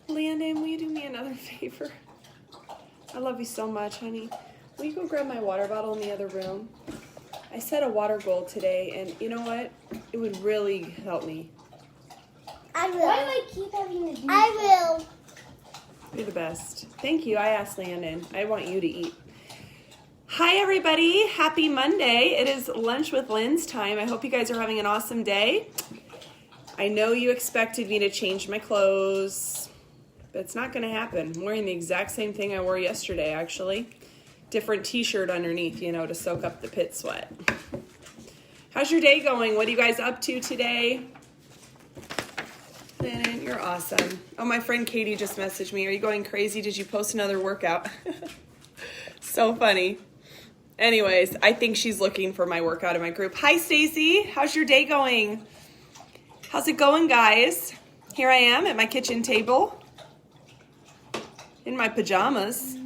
Landon, will you do me another favor? I love you so much, honey. Will you go grab my water bottle in the other room? I set a water goal today, and you know what? It would really help me. I will. Why do I keep having to do I will. You're the best. Thank you. I asked Landon. I want you to eat. Hi, everybody. Happy Monday. It is Lunch with Linds time. I hope you guys are having an awesome day. I know you expected me to change my clothes, but it's not going to happen. I'm wearing the exact same thing I wore yesterday, actually. Different t-shirt underneath, you know, to soak up the pit sweat. How's your day going? What are you guys up to today? Landon, you're awesome. Oh, my friend Katie just messaged me. Are you going crazy? Did you post another workout? So funny. Anyways, I think she's looking for my workout in my group. Hi, Stacy. How's your day going? How's it going, guys? Here I am at my kitchen table in my pajamas.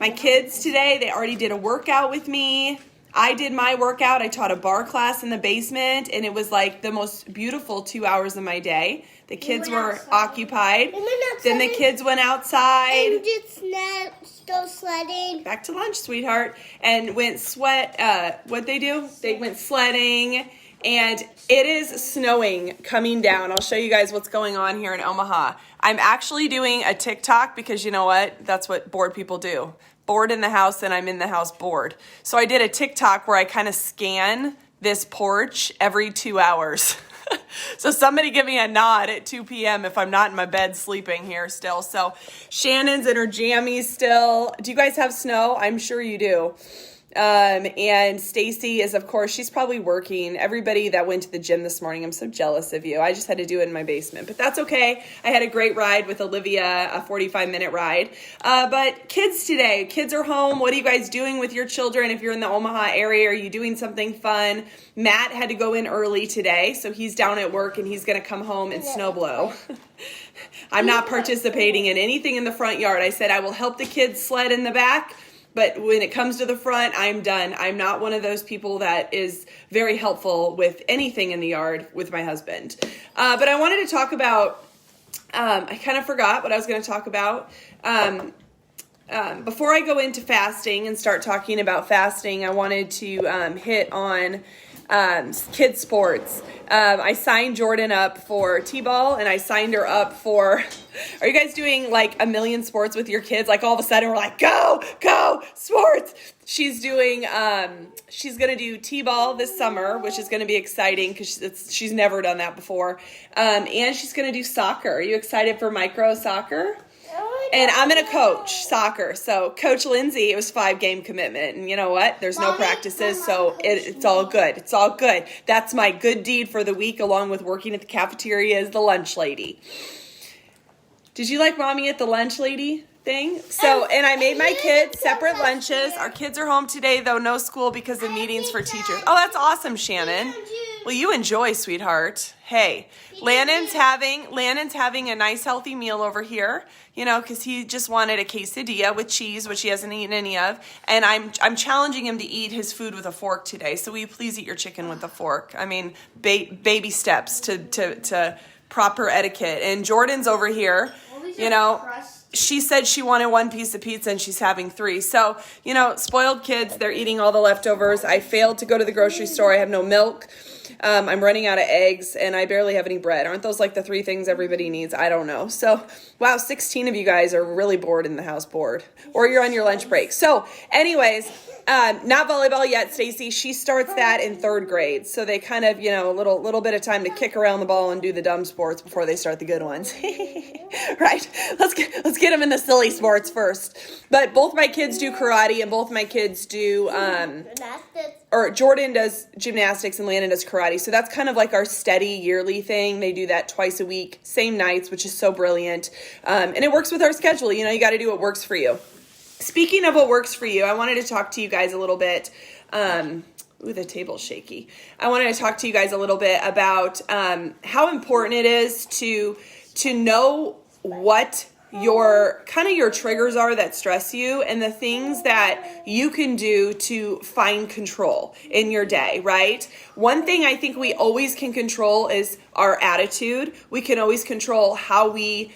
My kids today, they already did a workout with me. I did my workout. I taught a bar class in the basement, and it was like the most beautiful 2 hours of my day. The kids were occupied. Then the kids went outside. And did go sledding. Back to lunch, sweetheart. And went what'd they do? They went sledding. And it is snowing coming down. I'll show you guys what's going on here in Omaha. I'm actually doing a TikTok because you know what? That's what bored people do. Bored in the house, and I'm in the house bored. So I did a TikTok where I kind of scan this porch every 2 hours. So somebody give me a nod at 2 p.m. if I'm not in my bed sleeping here still. So Shannon's in her jammies still. Do you guys have snow? I'm sure you do. And Stacy is, of course, she's probably working. Everybody that went to the gym this morning, I'm so jealous of you. I just had to do it in my basement, but that's okay. I had a great ride with Olivia, a 45-minute ride. But kids today, kids are home. What are you guys doing with your children? If you're in the Omaha area, are you doing something fun? Matt had to go in early today, so he's down at work and he's going to come home and snowblow. I'm not participating in anything in the front yard. I said I will help the kids sled in the back. But when it comes to the front, I'm done. I'm not one of those people that is very helpful with anything in the yard with my husband. But I wanted to talk about, I kind of forgot what I was going to talk about. Before I go into fasting and start talking about fasting, I wanted to hit on kids sports. I signed Jordan up for T-ball, and I signed her up for, are you guys doing like a million sports with your kids? Like all of a sudden we're like, go sports. She's doing, she's going to do T-ball this summer, which is going to be exciting because she's never done that before. And she's going to do soccer. Are you excited for micro soccer? And I'm going to coach soccer. So Coach Lindsay, it was 5-game commitment. And you know what? There's no practices, so it's all good. It's all good. That's my good deed for the week, along with working at the cafeteria as the lunch lady. Did you like mommy at the lunch lady thing? So, and I made my kids separate lunches. Our kids are home today, though, no school because of meetings for teachers. Oh, that's awesome, Shannon. Well, you enjoy, sweetheart. Hey, Landon's having a nice healthy meal over here, you know, because he just wanted a quesadilla with cheese, which he hasn't eaten any of. And I'm challenging him to eat his food with a fork today. So will you please eat your chicken with a fork? I mean, baby steps to proper etiquette. And Jordan's over here, you know. She said she wanted one piece of pizza and she's having 3. So, you know, spoiled kids, they're eating all the leftovers. I failed to go to the grocery store. I have no milk. I'm running out of eggs and I barely have any bread. Aren't those like the 3 things everybody needs? I don't know. So, wow, 16 of you guys are really bored in the house, bored. Or you're on your lunch break. So, anyways, not volleyball yet, Stacy. She starts that in 3rd grade. So they kind of, you know, a little bit of time to kick around the ball and do the dumb sports before they start the good ones. Right? Let's get them in the silly sports first. But both my kids do karate and both my kids do or Jordan does gymnastics and Landon does karate. So that's kind of like our steady yearly thing. They do that twice a week, same nights, which is so brilliant. And it works with our schedule. You know, you got to do what works for you. Speaking of what works for you, I wanted to talk to you guys a little bit. Ooh, the table's shaky. I wanted to talk to you guys a little bit about how important it is to know what your triggers are that stress you and the things that you can do to find control in your day, right? One thing I think we always can control is our attitude. We can always control how we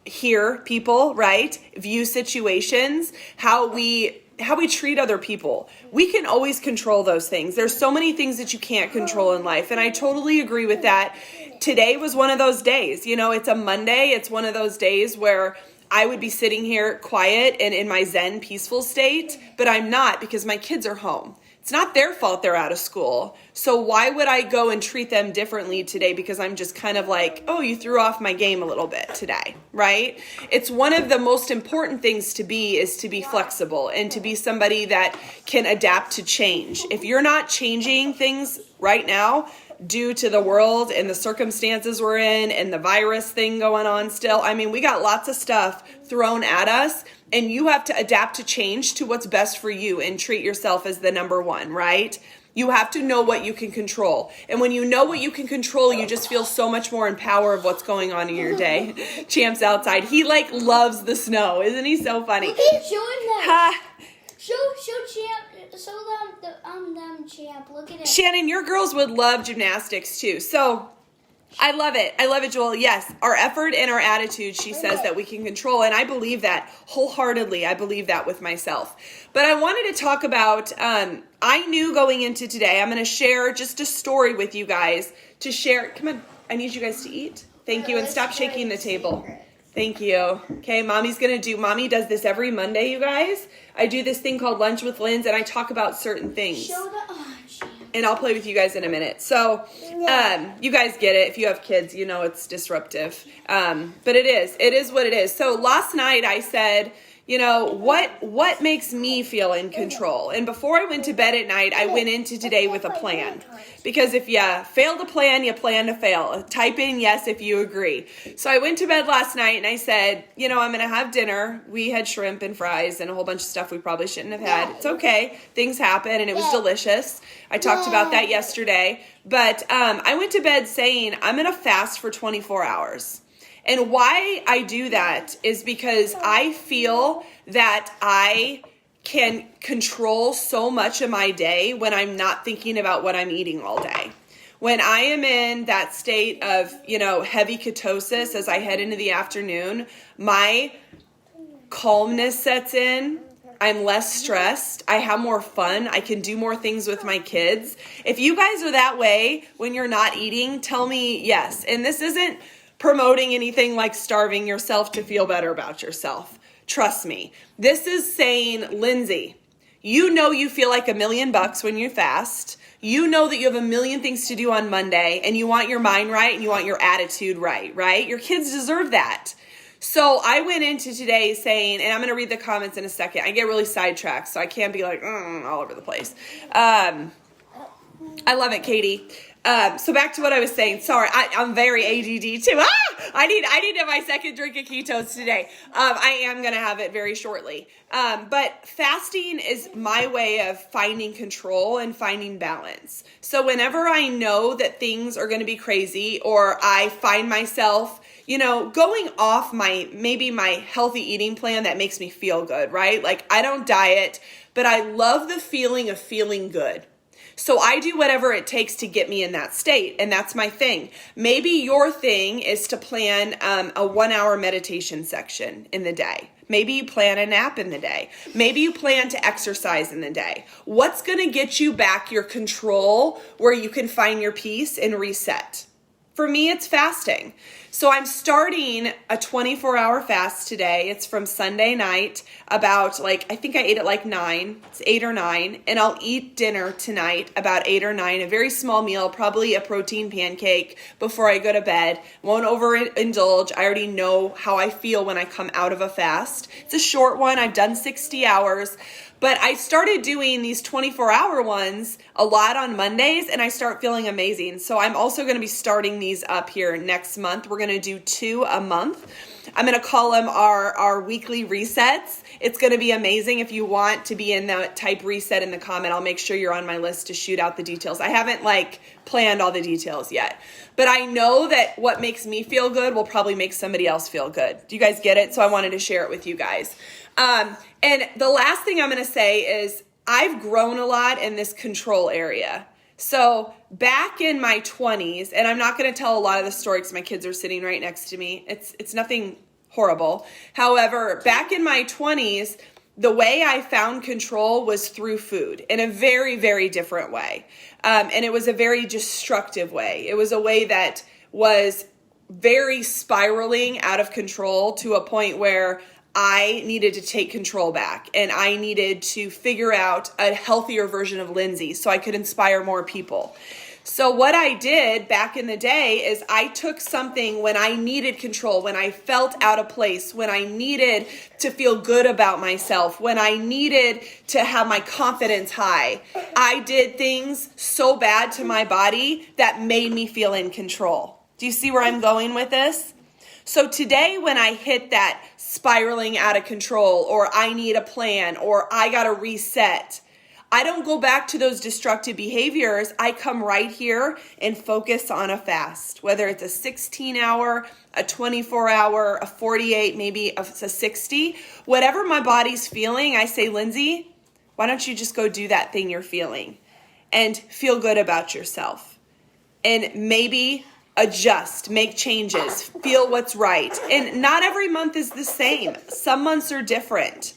hear people, right? View situations, how we treat other people. We can always control those things. There's so many things that you can't control in life. And I totally agree with that. Today was one of those days. It's a Monday. It's one of those days where I would be sitting here quiet and in my Zen peaceful state, but I'm not because my kids are home. It's not their fault they're out of school. So why would I go and treat them differently today because I'm just kind of like, oh, you threw off my game a little bit today, right? It's one of the most important things to be is to be flexible and to be somebody that can adapt to change. If you're not changing things right now due to the world and the circumstances we're in and the virus thing going on still, we got lots of stuff thrown at us. And you have to adapt to change to what's best for you and treat yourself as the number one, right? You have to know what you can control. And when you know what you can control, you just feel so much more in power of what's going on in your day. Champ's outside. He loves the snow. Isn't he so funny? Look at showing them. Show Champ. Show them Champ. Look at it. Shannon, your girls would love gymnastics too. So I love it. I love it, Joel. Yes, our effort and our attitude, she says, that we can control. And I believe that wholeheartedly. I believe that with myself. But I wanted to talk about, I knew going into today, I'm going to share just a story with you guys to share. Come on, I need you guys to eat. Thank you. And stop shaking the table. Thank you. Okay, Mommy does this every Monday, you guys. I do this thing called Lunch with Linds, and I talk about certain things. And I'll play with you guys in a minute. So, you guys get it. If you have kids, it's disruptive. But it is what it is. So last night I said, what makes me feel in control? And before I went to bed at night, I went into today with a plan. Because if you fail to plan, you plan to fail. Type in yes if you agree. So I went to bed last night and I said, I'm going to have dinner. We had shrimp and fries and a whole bunch of stuff we probably shouldn't have had. It's okay. Things happen and it was delicious. I talked about that yesterday. But I went to bed saying I'm going to fast for 24 hours. And why I do that is because I feel that I can control so much of my day when I'm not thinking about what I'm eating all day. When I am in that state of, heavy ketosis as I head into the afternoon, my calmness sets in. I'm less stressed. I have more fun. I can do more things with my kids. If you guys are that way when you're not eating, tell me yes. And this isn't promoting anything like starving yourself to feel better about yourself. Trust me. This is saying, Lindsay, you feel like $1 million when you fast. You know that you have a million things to do on Monday and you want your mind right and you want your attitude right? Your kids deserve that. So I went into today saying, and I'm going to read the comments in a second. I get really sidetracked, so I can't be like all over the place. I love it, Katie. So back to what I was saying. Sorry, I'm very ADD too. I need to have my second drink of ketos today. I am going to have it very shortly. But fasting is my way of finding control and finding balance. So whenever I know that things are going to be crazy or I find myself, going off my healthy eating plan that makes me feel good, right? Like I don't diet, but I love the feeling of feeling good. So I do whatever it takes to get me in that state, and that's my thing. Maybe your thing is to plan a 1-hour meditation section in the day. Maybe you plan a nap in the day. Maybe you plan to exercise in the day. What's going to get you back your control where you can find your peace and reset? For me, it's fasting. So I'm starting a 24-hour fast today. It's from Sunday night about I think I ate at 9. It's 8 or 9. And I'll eat dinner tonight about 8 or 9. A very small meal, probably a protein pancake before I go to bed. Won't overindulge. I already know how I feel when I come out of a fast. It's a short one. I've done 60 hours. But I started doing these 24-hour ones a lot on Mondays, and I start feeling amazing. So I'm also going to be starting these up here next month. We're going to do 2 a month. I'm going to call them our weekly resets. It's going to be amazing. If you want to be in that, type reset in the comment. I'll make sure you're on my list to shoot out the details. I haven't planned all the details yet. But I know that what makes me feel good will probably make somebody else feel good. Do you guys get it? So I wanted to share it with you guys. And the last thing I'm going to say is I've grown a lot in this control area. So back in my 20s, and I'm not going to tell a lot of the story because my kids are sitting right next to me. It's nothing horrible. However, back in my 20s, the way I found control was through food in a very, very different way. And it was a very destructive way. It was a way that was very spiraling out of control to a point where I needed to take control back and I needed to figure out a healthier version of Lindsay so I could inspire more people. So what I did back in the day is I took something when I needed control, when I felt out of place, when I needed to feel good about myself, when I needed to have my confidence high. I did things so bad to my body that made me feel in control. Do you see where I'm going with this? So today when I hit that spiraling out of control, or I need a plan, or I got to reset, I don't go back to those destructive behaviors. I come right here and focus on a fast, whether it's a 16-hour, a 24-hour, a 48, maybe a 60. Whatever my body's feeling, I say, Lindsay, why don't you just go do that thing you're feeling and feel good about yourself? And maybe adjust, make changes, feel what's right. And not every month is the same. Some months are different.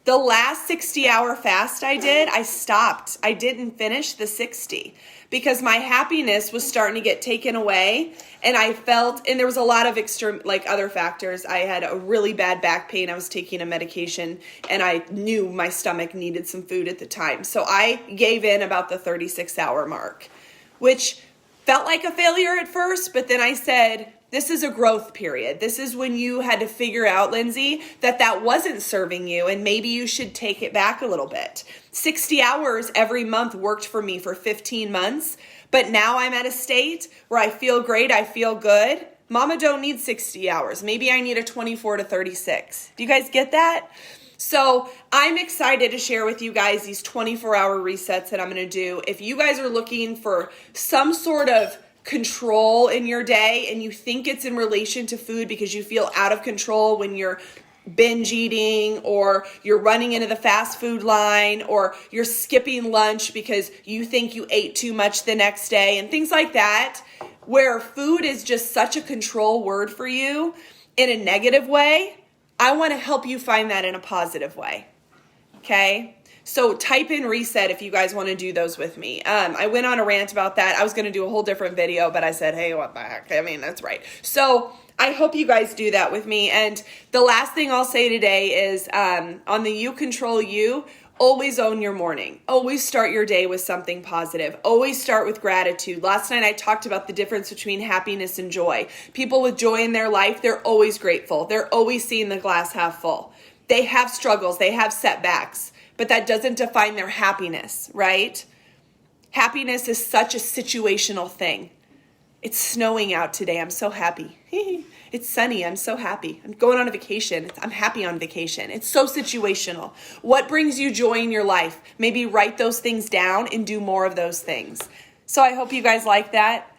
The last 60-hour fast I did, I stopped. I didn't finish the 60 because my happiness was starting to get taken away. And I felt, and there was a lot of extreme, like other factors. I had a really bad back pain. I was taking a medication and I knew my stomach needed some food at the time. So I gave in about the 36-hour mark, which felt like a failure at first. But then I said, this is a growth period. This is when you had to figure out, Lindsay, that wasn't serving you and maybe you should take it back a little bit. 60 hours every month worked for me for 15 months, but now I'm at a state where I feel great, I feel good. Mama don't need 60 hours. Maybe I need a 24 to 36. Do you guys get that? So I'm excited to share with you guys these 24-hour resets that I'm going to do. If you guys are looking for some sort of control in your day and you think it's in relation to food because you feel out of control when you're binge eating or you're running into the fast food line or you're skipping lunch because you think you ate too much the next day and things like that, where food is just such a control word for you in a negative way, I want to help you find that in a positive way. Okay? So type in reset if you guys want to do those with me. I went on a rant about that. I was going to do a whole different video, but I said, hey, what the heck? I mean, that's right. So I hope you guys do that with me. And the last thing I'll say today is on the You Control You, always own your morning. Always start your day with something positive. Always start with gratitude. Last night I talked about the difference between happiness and joy. People with joy in their life, they're always grateful. They're always seeing the glass half full. They have struggles. They have setbacks. But that doesn't define their happiness, right? Happiness is such a situational thing. It's snowing out today. I'm so happy. It's sunny. I'm so happy. I'm going on a vacation. I'm happy on vacation. It's so situational. What brings you joy in your life? Maybe write those things down and do more of those things. So I hope you guys like that.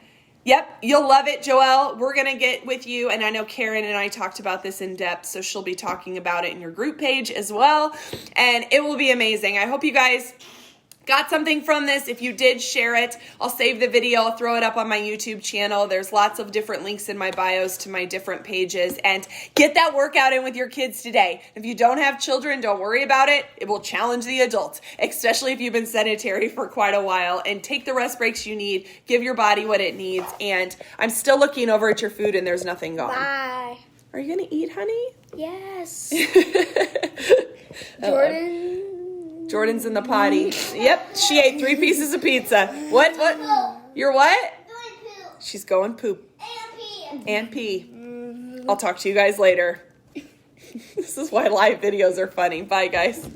Yep, you'll love it, Joelle. We're going to get with you, and I know Karen and I talked about this in depth, so she'll be talking about it in your group page as well, and it will be amazing. I hope you guys got something from this. If you did, share it. I'll save the video. I'll throw it up on my YouTube channel. There's lots of different links in my bios to my different pages, and get that workout in with your kids today. If you don't have children, don't worry about it. It will challenge the adults, especially if you've been sedentary for quite a while, and take the rest breaks you need. Give your body what it needs, and I'm still looking over at your food and there's nothing gone. Bye. Are you going to eat, honey? Yes. Jordan's in the potty. Yep, she ate 3 pieces of pizza. What? You're what? She's going poop. And pee. I'll talk to you guys later. This is why live videos are funny. Bye, guys.